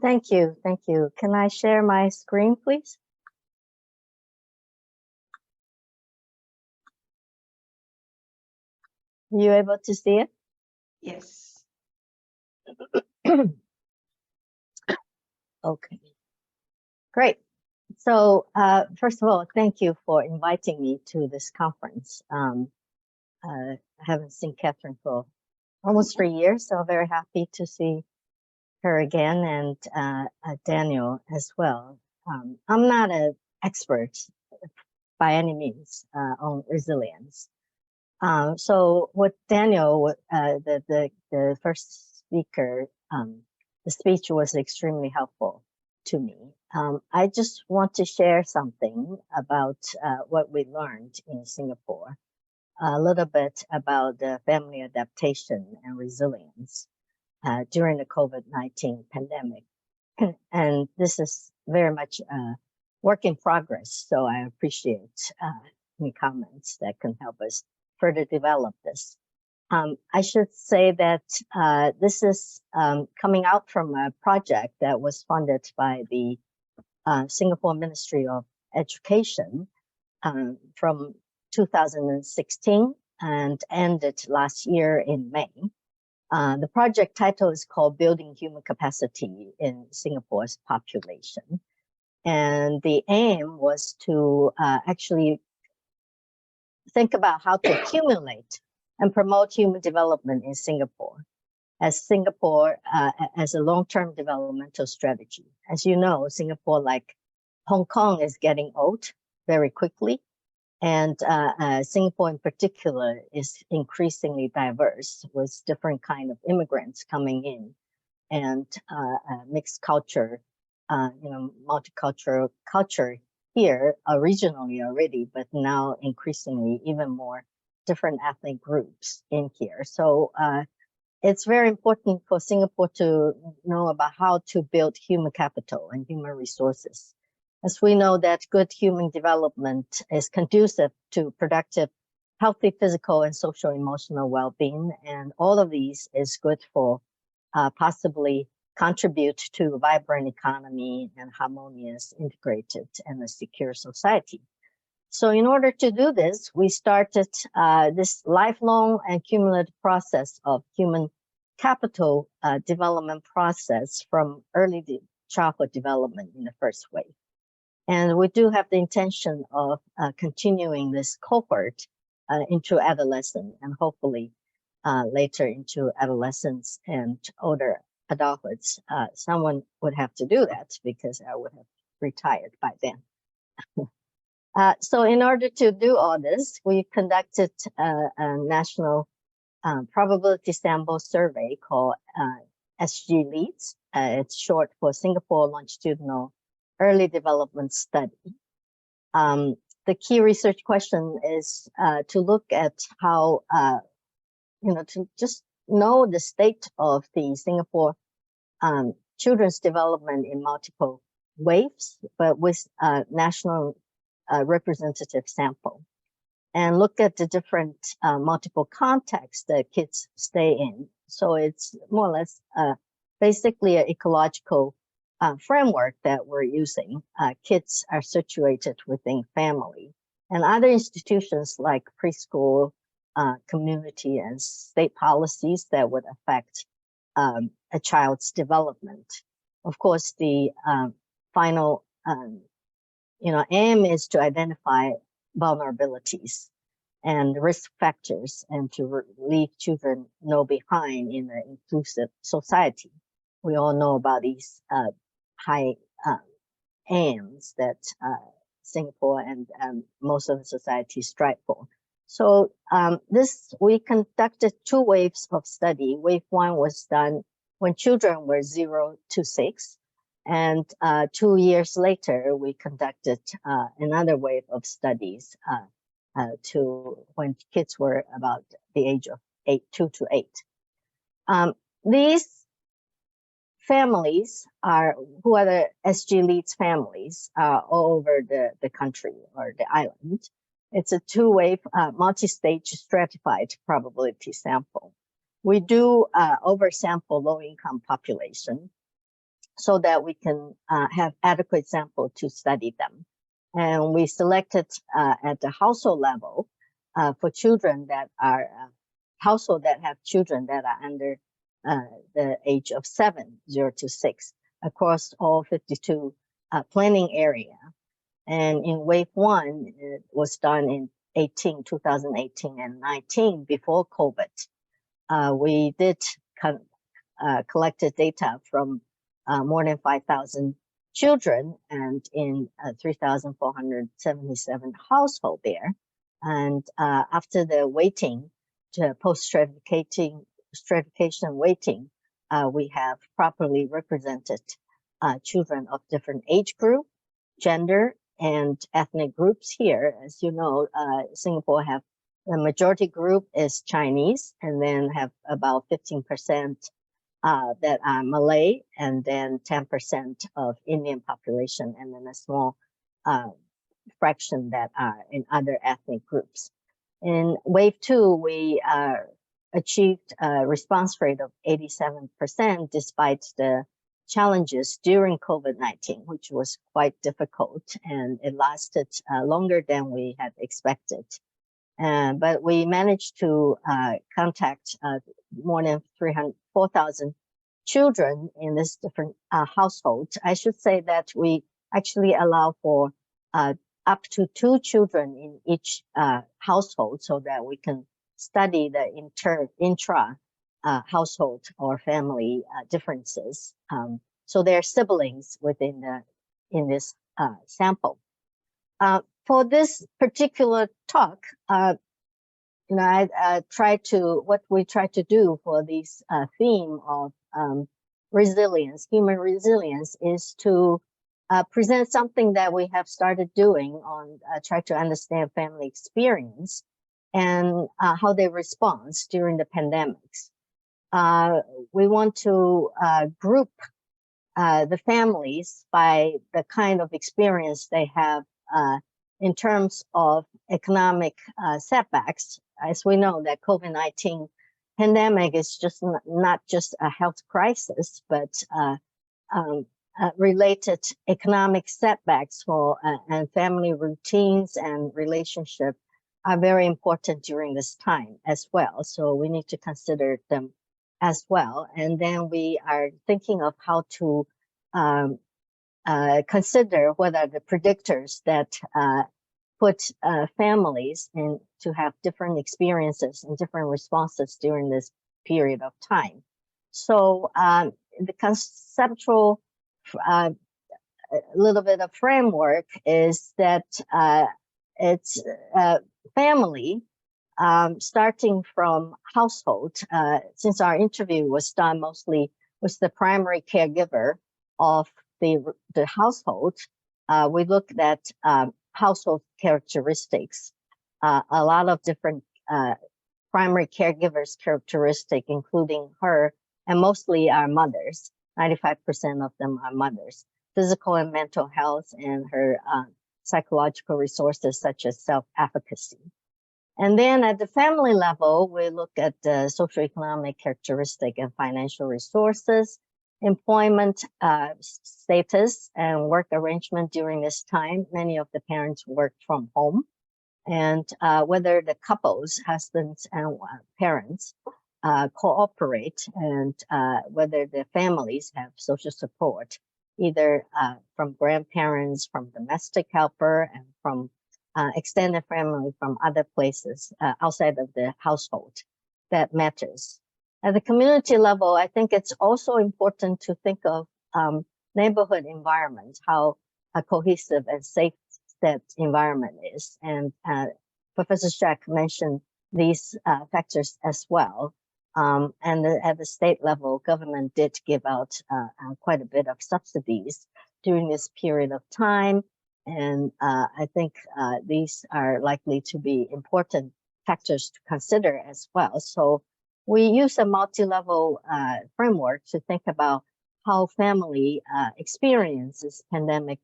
Thank you. Thank you. Can I share my screen, please? Are you able to see it? Yes. Okay. Great. So first of all, thank you for inviting me to this conference. I haven't seen Catherine for almost 3 years, so very happy to see her again, and Daniel as well. I'm not an expert by any means on resilience. So what Daniel, the first speaker, the speech was extremely helpful to me. I just want to share something about what we learned in Singapore, a little bit about the family adaptation and resilience during the COVID-19 pandemic. And this is very much a work in progress, so I appreciate any comments that can help us further develop this. I should say that this is coming out from a project that was funded by the Singapore Ministry of Education from 2016 and ended last year in May. The project title is called Building Human Capacity in Singapore's Population. And the aim was to actually think about how to accumulate and promote human development in Singapore as a long-term developmental strategy. As you know, Singapore, like Hong Kong, is getting old very quickly. And Singapore in particular is increasingly diverse with different kind of immigrants coming in and mixed culture, multicultural culture here originally already, but now increasingly even more different ethnic groups in here. So it's very important for Singapore to know about how to build human capital and human resources. As we know that good human development is conducive to productive, healthy physical and social emotional well-being, and all of these is good for possibly contribute to a vibrant economy and harmonious, integrated, and a secure society. So in order to do this, we started this lifelong and cumulative process of human capital development process from early childhood development in the first wave. And we do have the intention of continuing this cohort into adolescence and hopefully later into adolescence and older adulthoods. Someone would have to do that because I would have retired by then. So in order to do all this, we conducted a national probability sample survey called SG Leads. It's short for Singapore Longitudinal Early Development Study. The key research question is to look at how, to just know the state of the Singapore children's development in multiple waves, but with national representative sample, and look at the different multiple contexts that kids stay in. So it's more or less basically an ecological framework that we're using. Kids are situated within family and other institutions like preschool, community and state policies that would affect a child's development. Of course, the final aim is to identify vulnerabilities and risk factors and to leave children no behind in an inclusive society. We all know about these high aims that Singapore and most of the society strive for. So we conducted 2 waves of study. Wave 1 was done when children were 0 to 6. And 2 years later, we conducted another wave of studies to when kids were about the age of 2 to 8. These families who are the SG Leads families all over the country or the island. It's a 2-wave multi-stage stratified probability sample. We do oversample low-income population. so that we can have adequate sample to study them. And we selected at the household level for children that are household that have children that are under the age of 0 to 6 across all 52 planning area. And in wave 1, it was done in 2018 and 19 before COVID. We did collected data from more than 5,000 children and in 3,477 households there. And after the weighting, post-stratification weighting, we have properly represented children of different age group, gender, and ethnic groups here. As you know, Singapore have the majority group is Chinese, and then have about 15% that are Malay, and then 10% of Indian population, and then a small fraction that are in other ethnic groups. In wave 2, we achieved a response rate of 87% despite the challenges during COVID-19, which was quite difficult, and it lasted longer than we had expected. But we managed to contact more than 4,000 children in this different households. I should say that we actually allow for up to 2 children in each household so that we can study the intra household or family differences. So they're siblings within in this sample. For this particular talk, what we try to do for this theme of resilience, human resilience, is to present something that we have started doing on try to understand family experience and how they respond during the pandemics. We want to group the families by the kind of experience they have in terms of economic setbacks. As we know that COVID-19 pandemic is just not just a health crisis, but related economic setbacks for and family routines and relationship are very important during this time as well. So we need to consider them as well. And then we are thinking of how to consider whether the predictors that put families in to have different experiences and different responses during this period of time. So the conceptual little bit of framework is that it's family, starting from household. Since our interview was done mostly with the primary caregiver of the household, we looked at household characteristics, a lot of different primary caregivers characteristic, including her, and mostly our mothers. 95% of them are mothers. Physical and mental health, and her psychological resources such as self-efficacy. And then at the family level, we look at the socioeconomic characteristic and financial resources, employment status, and work arrangement during this time. Many of the parents worked from home, and whether the couples, husbands and parents, cooperate, and whether the families have social support, either from grandparents, from domestic helper, and from extended family from other places outside of the household. That matters. At the community level, I think it's also important to think of neighborhood environment, how a cohesive and safe that environment is. And Professor Shue mentioned these factors as well. And at the state level, government did give out quite a bit of subsidies during this period of time. And I think these are likely to be important factors to consider as well. So we use a multi-level framework to think about how family experiences pandemic,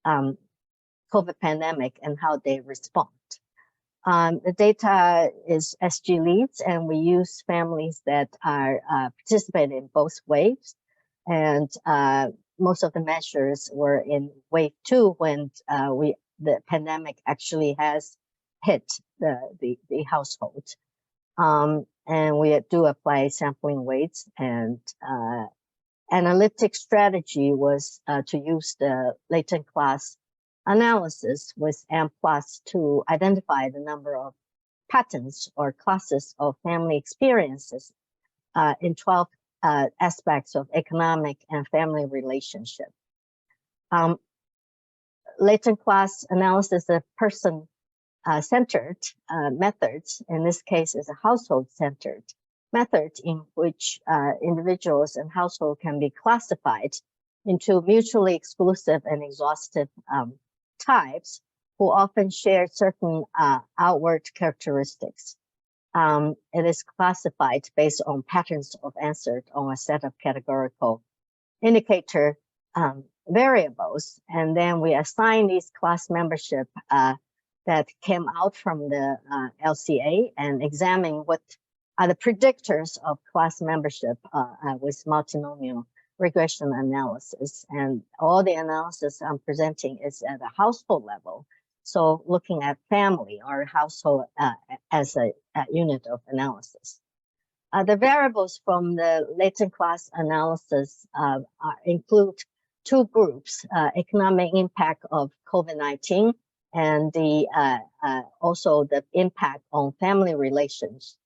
COVID pandemic, and how they respond. The data is SG leads, and we use families that are participating in both waves. And most of the measures were in wave 2 when the pandemic actually has hit the household. And we do apply sampling weights, and analytic strategy was to use the latent class analysis with M+ to identify the number of patterns or classes of family experiences in 12 aspects of economic and family relationship. Latent class analysis is a person-centered methods. In this case, is a household-centered method in which individuals and household can be classified into mutually exclusive and exhaustive types who often share certain outward characteristics. It is classified based on patterns of answers on a set of categorical indicator variables. And then we assign these class membership that came out from the LCA and examine what are the predictors of class membership with multinomial regression analysis. And all the analysis I'm presenting is at a household level. So looking at family or household as a unit of analysis. The variables from the latent class analysis include two groups, economic impact of COVID-19 and also the impact on family relations,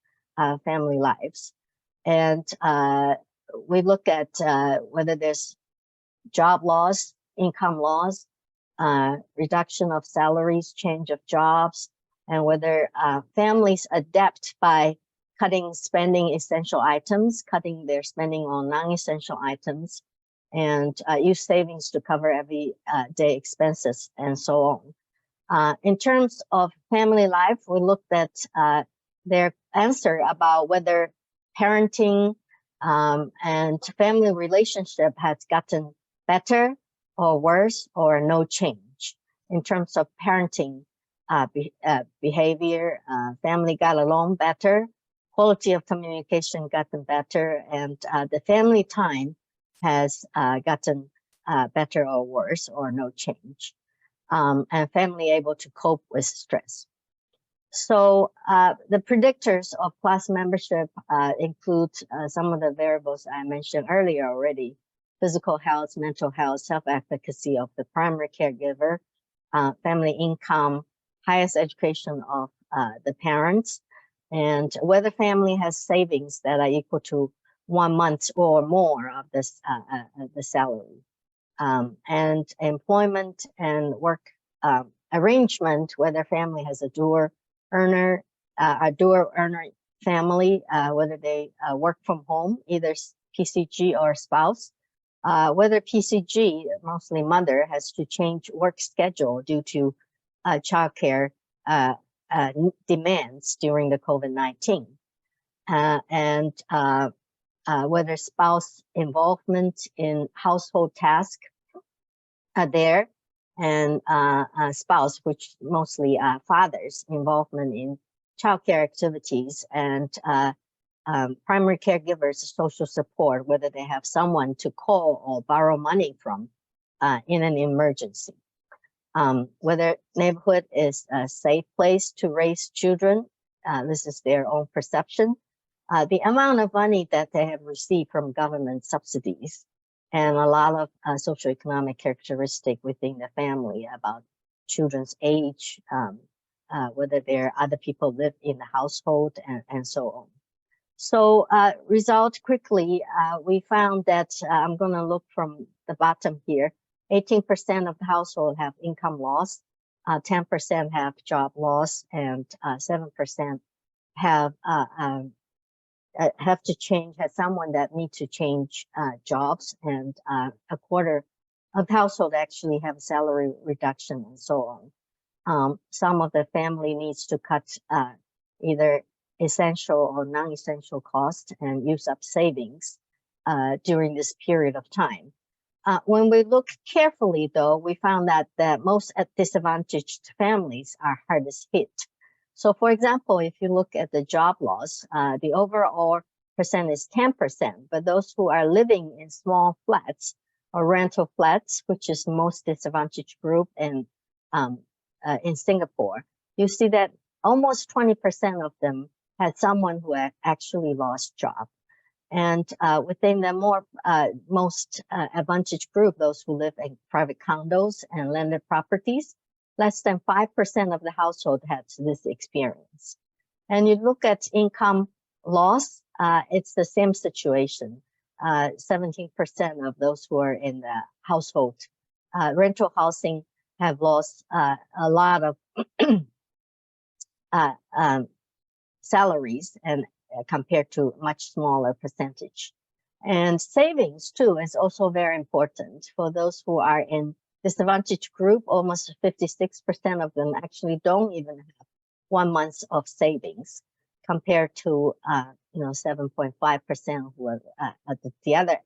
family lives. And we look at whether there's job loss, income loss, reduction of salaries, change of jobs, and whether families adapt by cutting spending essential items, cutting their spending on non-essential items, and use savings to cover everyday expenses, and so on. In terms of family life, we looked at their answer about whether parenting and family relationship has gotten better or worse or no change. In terms of parenting behavior, family got along better, quality of communication gotten better, and the family time has gotten better or worse or no change, and family able to cope with stress. So the predictors of class membership include some of the variables I mentioned earlier already: physical health, mental health, self-efficacy of the primary caregiver, family income, highest education of the parents, and whether family has savings that are equal to 1 month or more of this the salary, and employment and work arrangement, whether family has a dual earner family, whether they work from home, either PCG or spouse, whether PCG, mostly mother, has to change work schedule due to childcare demands during the COVID-19, and whether spouse involvement in household tasks are there, and spouse, which mostly fathers, involvement in childcare activities, and primary caregivers social support, whether they have someone to call or borrow money from in an emergency. Whether neighborhood is a safe place to raise children, this is their own perception. The amount of money that they have received from government subsidies, and a lot of socioeconomic characteristic within the family about children's age, whether there are other people live in the household, and so on. So result quickly, we found that I'm going to look from the bottom here. 18% of the household have income loss, 10% have job loss, and 7% have someone that need to change jobs, and a quarter of the household actually have salary reduction, and so on. Some of the family needs to cut either essential or non-essential costs and use up savings during this period of time. When we look carefully, though, we found that the most disadvantaged families are hardest hit. So, for example, if you look at the job loss, the overall percent is 10%, but those who are living in small flats or rental flats, which is the most disadvantaged group in Singapore, you see that almost 20% of them had someone who had actually lost job. And within the most advantaged group, those who live in private condos and landed properties, less than 5% of the household had this experience. And you look at income loss, it's the same situation. 17% of those who are in the household rental housing have lost a lot of salaries, and compared to much smaller percentage. And savings too is also very important. For those who are in disadvantaged group, almost 56% of them actually don't even have 1 month of savings, compared to 7.5% who are at the other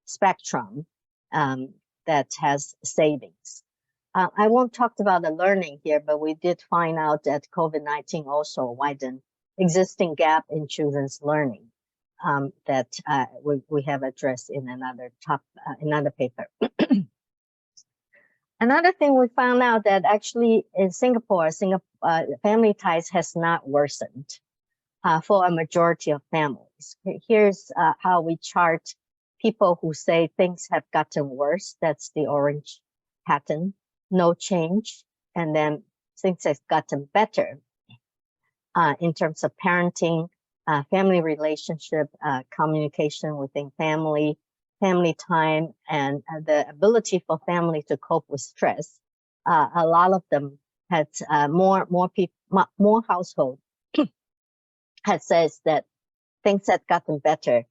spectrum that has savings. I won't talk about the learning here, but we did find out that COVID-19 also widened existing gap in children's learning that we have addressed in another paper. Another thing we found out that actually in Singapore, family ties has not worsened for a majority of families. Here's how we chart people who say things have gotten worse. That's the orange pattern, no change. And then things have gotten better in terms of parenting, family relationship, communication within family time, and the ability for family to cope with stress. A lot of them had more household had says that things had gotten better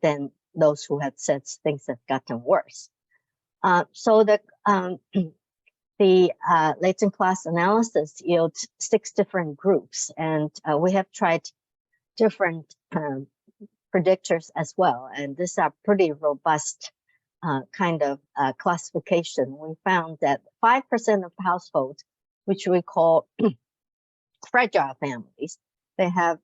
than those who had said things had gotten worse. So the latent class analysis yields 6 different groups, and we have tried different predictors as well. And these are pretty robust kind of classification. We found that 5% of households, which we call fragile families, they have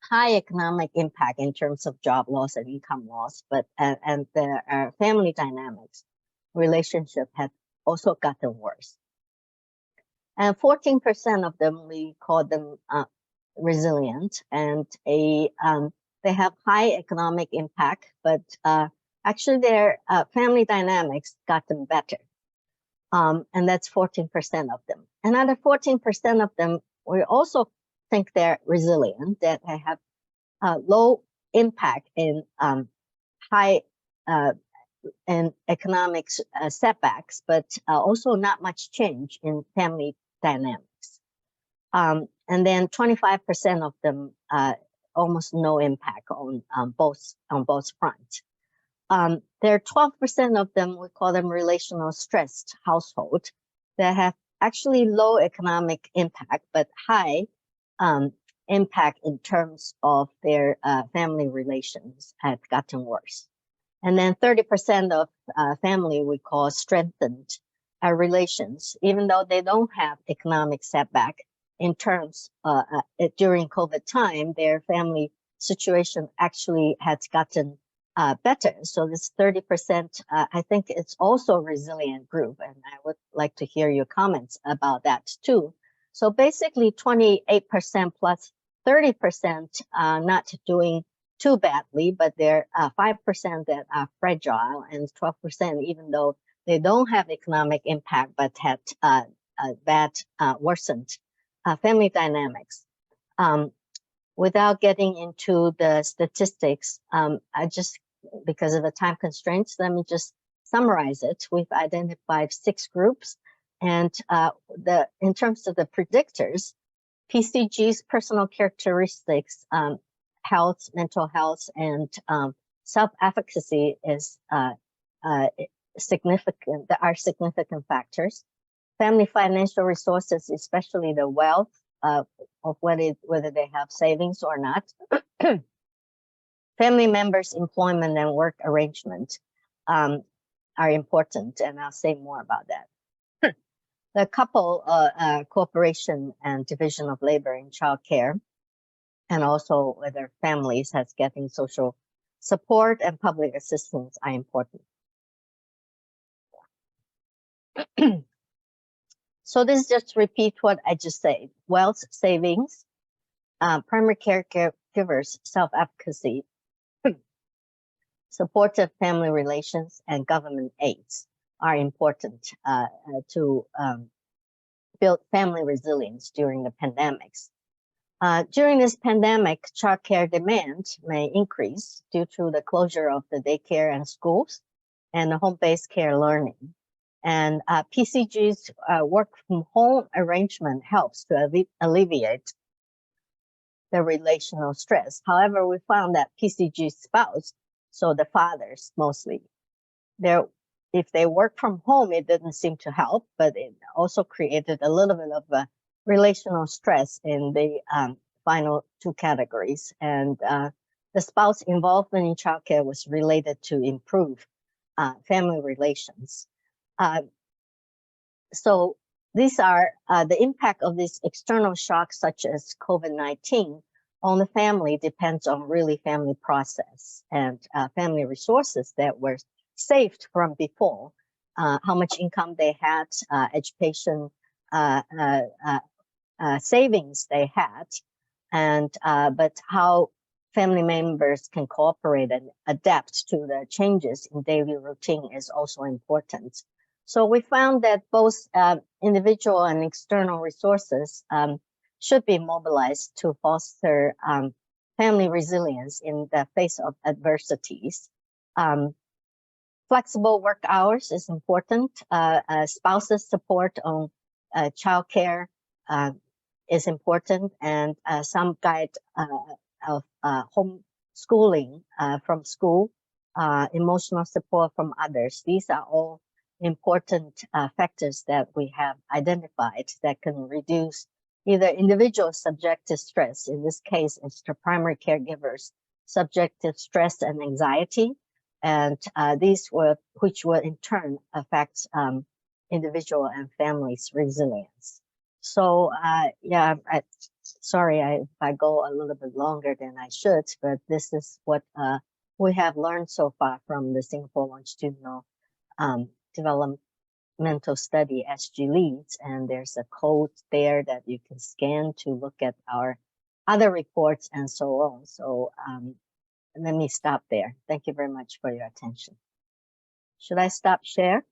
high economic impact in terms of job loss and income loss, but and their family dynamics relationship had also gotten worse. And 14% of them, we call them resilient, and they have high economic impact, but actually their family dynamics gotten better. And that's 14% of them. Another 14% of them, we also think they're resilient, that they have low impact in high and economic setbacks, but also not much change in family dynamics. And then 25% of them, almost no impact on both fronts. There are 12% of them, we call them relational stressed household, that have actually low economic impact, but high impact in terms of their family relations had gotten worse. And then 30% of family we call strengthened relations, even though they don't have economic setback in terms during COVID time, their family situation actually has gotten better. So this 30%, I think it's also a resilient group, and I would like to hear your comments about that too. So basically 28% plus 30% not doing too badly, but there are 5% that are fragile, and 12%, even though they don't have economic impact, but had bad worsened family dynamics. Without getting into the statistics, I just, because of the time constraints, let me just summarize it. We've identified 6 groups, and in terms of the predictors, PCG's personal characteristics, health, mental health, and self-efficacy is significant. There are significant factors. Family financial resources, especially the wealth of whether they have savings or not. Family members' employment and work arrangement are important, and I'll say more about that. The couple cooperation and division of labor in childcare, and also whether families has getting social support and public assistance are important. So this just repeat what I just said. Wealth savings, primary caregivers, self-efficacy, supportive family relations, and government aids are important to build family resilience during the pandemics. During this pandemic, childcare demand may increase due to the closure of the daycare and schools and the home-based care learning. And PCG's work from home arrangement helps to alleviate the relational stress. However, we found that PCG spouse, so the fathers mostly, if they work from home, it didn't seem to help, but it also created a little bit of a relational stress in the final two categories. And the spouse involvement in childcare was related to improve family relations. So these are the impact of these external shocks, such as COVID-19, on the family depends on really family process and family resources that were saved from before, how much income they had, education savings they had, and but how family members can cooperate and adapt to the changes in daily routine is also important. So we found that both individual and external resources should be mobilized to foster family resilience in the face of adversities. Flexible work hours is important. Spouses' support on childcare is important, and some guide of homeschooling from school, emotional support from others. These are all important factors that we have identified that can reduce either individual subjective stress, in this case it's the primary caregivers, subjective stress and anxiety, and which will in turn affect individual and families' resilience. So yeah, sorry if I go a little bit longer than I should, but this is what we have learned so far from the Singapore Longitudinal Developmental Study SG Leads, and there's a code there that you can scan to look at our other reports and so on. So let me stop there. Thank you very much for your attention. Should I stop share?